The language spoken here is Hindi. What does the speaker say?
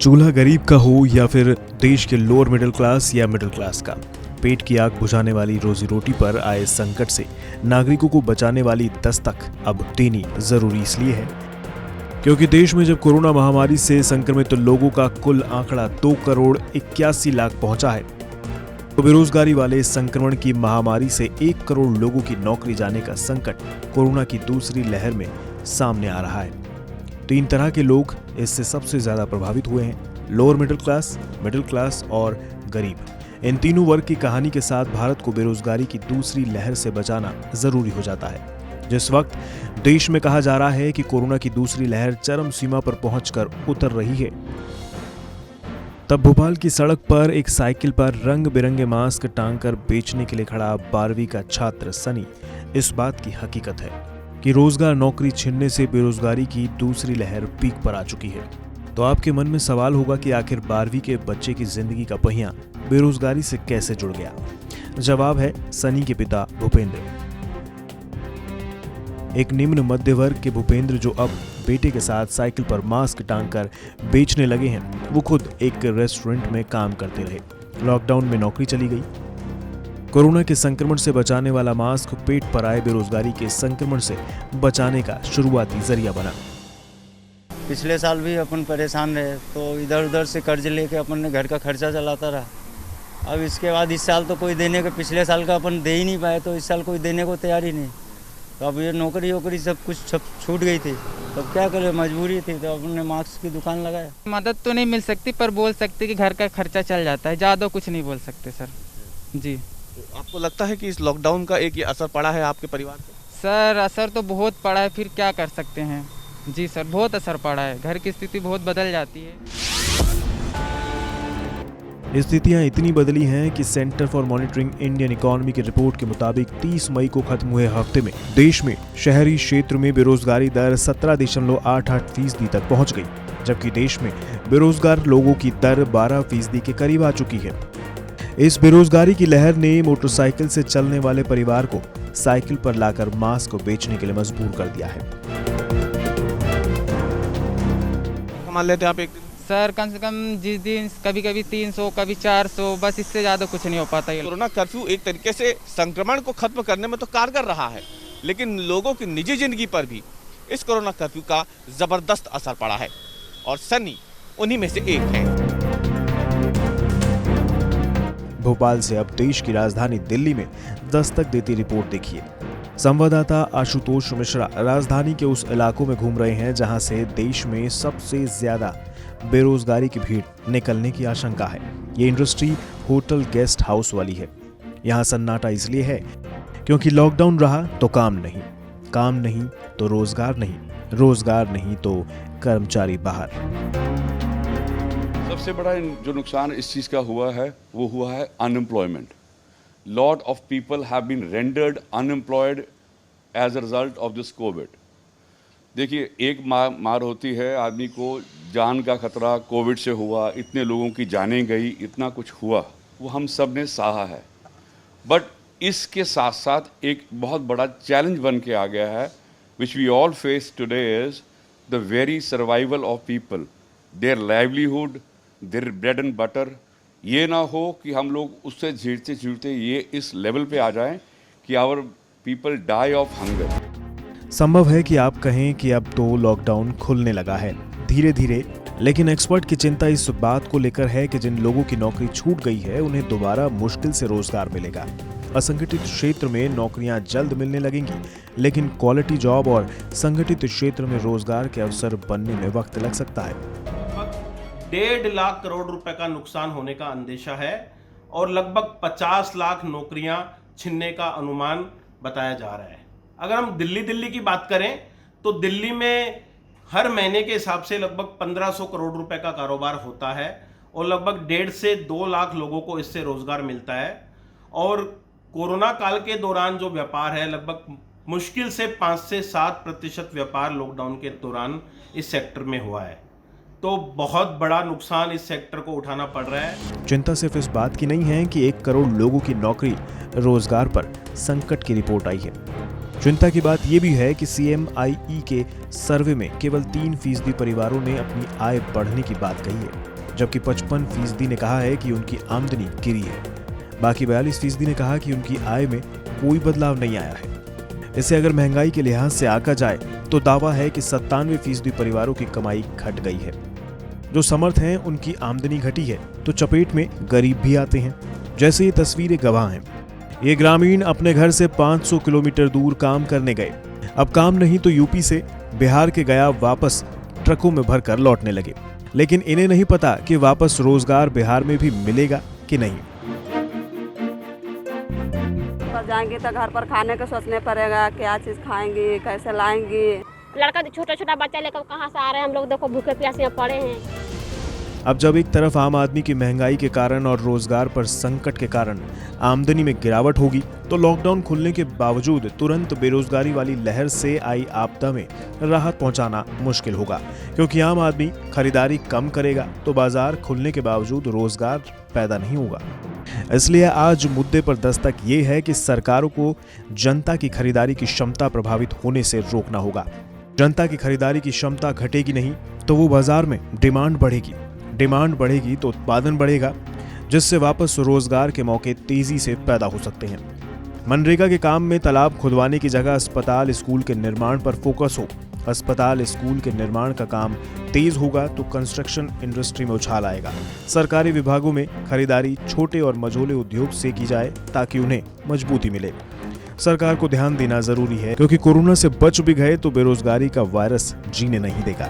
चूल्हा गरीब का हो या फिर देश के लोअर मिडिल क्लास या मिडिल क्लास का, पेट की आग बुझाने वाली रोजी रोटी पर आए संकट से नागरिकों को बचाने वाली दस्तक अब देनी जरूरी इसलिए है क्योंकि देश में जब कोरोना महामारी से संक्रमित लोगों का कुल आंकड़ा 2,81,00,000 पहुंचा है तो बेरोजगारी वाले संक्रमण की महामारी से 1 करोड़ लोगों की नौकरी जाने का संकट कोरोना की दूसरी लहर में सामने आ रहा है। 3 तरह के लोग इससे सबसे ज्यादा प्रभावित हुए हैं, लोअर मिडिल क्लास और गरीब। इन तीनों वर्ग की कहानी के साथ भारत को बेरोजगारी की दूसरी लहर से बचाना जरूरी हो जाता है। जिस वक्त देश में कहा जा रहा है कि कोरोना की दूसरी लहर चरम सीमा पर पहुंचकर उतर रही है, तब भोपाल की सड़क पर एक साइकिल पर रंग बिरंगे मास्क टांगकर बेचने के लिए खड़ा 12वीं का छात्र सनी इस बात की हकीकत है कि रोजगार नौकरी छिनने से बेरोजगारी की दूसरी लहर पीक पर आ चुकी है। तो आपके मन में सवाल होगा कि आखिर 12वीं के बच्चे की जिंदगी का पहिया बेरोजगारी से कैसे जुड़ गया। जवाब है सनी के पिता भूपेंद्र। एक निम्न मध्य वर्ग के भूपेंद्र जो अब बेटे के साथ साइकिल पर मास्क टांगकर बेचने लगे हैं, वो खुद एक रेस्टोरेंट में काम करते रहे। लॉकडाउन में नौकरी चली गई। कोरोना के संक्रमण से बचाने वाला मास्क पेट पर आए बेरोजगारी के संक्रमण से बचाने का शुरुआती जरिया बना। पिछले साल भी अपन परेशान रहे तो इधर उधर से कर्ज लेके अपन ने घर का खर्चा चलाता रहा। अब इसके बाद इस साल तो कोई देने को, पिछले साल का अपन दे ही नहीं पाए तो इस साल कोई देने को तैयार ही नहीं। तो अब ये नौकरी सब कुछ छूट गई थी, तो क्या करें, मजबूरी थी, तो अपन ने मास्क की दुकान लगाया। मदद तो नहीं मिल सकती पर बोल सकते कि घर का खर्चा चल जाता है, ज़्यादा कुछ नहीं बोल सकते सर जी। तो आपको लगता है कि इस लॉकडाउन का एक ये असर पड़ा है आपके परिवार पे? सर असर तो बहुत पड़ा है, फिर क्या कर सकते हैं जी सर, बहुत असर पड़ा है, घर की स्थिति बहुत बदल जाती है। स्थितियां इतनी बदली हैं कि centre for monitoring Indian economy की रिपोर्ट के मुताबिक 30 मई को खत्म हुए हफ्ते में देश में शहरी क्षेत्र में बेरोजगारी दर 17.88% तक पहुंच गई, जबकि देश में बेरोजगार लोगों की दर 12% के करीब आ चुकी है। इस बेरोजगारी की लहर ने मोटरसाइकिल से चलने वाले परिवार को साइकिल पर लाकर मास्क को बेचने के लिए मजबूर कर दिया है। कमा लेते आप एक दिन? सर कम से कम जिस दिन कभी कभी 300 कभी 400, बस इससे ज़्यादा कुछ नहीं हो पाता। कोरोना कर्फ्यू एक तरीके से संक्रमण को खत्म करने में तो कारगर रहा है, लेकिन लोगों की निजी जिंदगी पर भी इस कोरोना कर्फ्यू का जबरदस्त असर पड़ा है और सनी उन्हीं में से एक है। भोपाल से अब देश की राजधानी दिल्ली में दस्तक देती रिपोर्ट देखिए। संवाददाता आशुतोष मिश्रा राजधानी के उस इलाकों में घूम रहे हैं जहां से देश में सबसे ज्यादा बेरोजगारी की भीड़ निकलने की आशंका है। ये इंडस्ट्री होटल गेस्ट हाउस वाली है। यहाँ सन्नाटा इसलिए है क्योंकि लॉकडाउन रहा तो काम नहीं तो रोजगार नहीं तो कर्मचारी बाहर। सबसे बड़ा जो नुकसान इस चीज़ का हुआ है वो हुआ है unemployment. Lot of people have been rendered unemployed as a result of this COVID. देखिए, एक मार होती है आदमी को, जान का खतरा कोविड से हुआ, इतने लोगों की जानें गई, इतना कुछ हुआ, वो हम सब ने सहा है। बट इसके साथ साथ एक बहुत बड़ा चैलेंज बन के आ गया है which we all face today is the very survival of people, their livelihood, their bread and butter. ये ना हो कि हम लोग उससे झीरते ये इस लेवल पे आ जाएं कि our people die of hunger. संभव है कि आप कहें कि अब तो लॉकडाउन खुलने लगा है धीरे धीरे, लेकिन एक्सपर्ट की चिंता इस बात को लेकर है कि जिन लोगों की नौकरी छूट गई है उन्हें दोबारा मुश्किल से रोजगार मिलेगा। असंगठित क्षेत्र में नौकरियां जल्द मिलने लगेंगी, लेकिन क्वालिटी जॉब और संगठित क्षेत्र में रोजगार के अवसर बनने में वक्त लग सकता है। 1.5 लाख करोड़ रुपए का नुकसान होने का अंदेशा है और लगभग 50 लाख नौकरियां छिनने का अनुमान बताया जा रहा है। अगर हम दिल्ली की बात करें तो दिल्ली में हर महीने के हिसाब से लगभग 1500 करोड़ रुपए का कारोबार होता है और लगभग 1.5 से 2 लाख लोगों को इससे रोजगार मिलता है। और कोरोना काल के दौरान जो व्यापार है, लगभग मुश्किल से 5 से 7% व्यापार लॉकडाउन के दौरान इस सेक्टर में हुआ है। तो बहुत बड़ा नुकसान इस सेक्टर को उठाना पड़ रहा है। चिंता सिर्फ इस बात की नहीं है कि 1 करोड़ लोगों की नौकरी रोजगार पर संकट की रिपोर्ट आई है। चिंता की बात यह भी है कि CMIE के सर्वे में केवल 3% परिवारों ने अपनी आय बढ़ने की बात कही है। जबकि 55% ने कहा है कि उनकी आमदनी गिरी है। बाकी 42% ने कहा कि उनकी आय में कोई बदलाव नहीं आया है। इससे अगर महंगाई के लिहाज से आंका जाए तो दावा है कि 97% परिवारों की कमाई घट गई है। जो समर्थ हैं उनकी आमदनी घटी है तो चपेट में गरीब भी आते हैं, जैसे ये तस्वीरें गवाह हैं। ये ग्रामीण अपने घर से 500 किलोमीटर दूर काम करने गए। अब काम नहीं तो यूपी से बिहार के गया वापस ट्रकों में भरकर लौटने लगे, लेकिन इन्हें नहीं पता कि वापस रोजगार बिहार में भी मिलेगा कि नहीं। पर जाएंगे तो घर पर खाने का सोचने पड़ेगा, क्या चीज खाएंगे, कैसे लाएंगे। लड़का छोटा छोटा बच्चा लेकर कहाँ से आ रहे हैं हम लोग, देखो भूखे प्यासे में पड़े हैं। अब जब एक तरफ आम आदमी की महंगाई के कारण और रोजगार पर संकट के कारण आमदनी में गिरावट होगी, तो लॉकडाउन खुलने के बावजूद तुरंत बेरोजगारी वाली लहर से आई आपदा में राहत पहुंचाना मुश्किल होगा, क्योंकि आम आदमी खरीदारी कम करेगा तो बाजार खुलने के बावजूद रोजगार पैदा नहीं होगा। इसलिए आज मुद्दे पर दस्तक ये है कि सरकारों को जनता की खरीदारी की क्षमता प्रभावित होने से रोकना होगा। जनता की खरीदारी की क्षमता घटेगी नहीं तो वो बाजार में डिमांड बढ़ेगी तो उत्पादन बढ़ेगा, जिससे वापस रोजगार के मौके तेजी से पैदा हो सकते हैं। मनरेगा के काम में तालाब खुदवाने की जगह अस्पताल स्कूल के निर्माण पर फोकस हो। अस्पताल स्कूल के निर्माण का काम तेज होगा तो कंस्ट्रक्शन इंडस्ट्री में उछाल आएगा। सरकारी विभागों में खरीदारी छोटे और मझोले उद्योग से की जाए ताकि उन्हें मजबूती मिले। सरकार को ध्यान देना जरूरी है, क्योंकि कोरोना से बच भी गए तो बेरोजगारी का वायरस जीने नहीं देगा।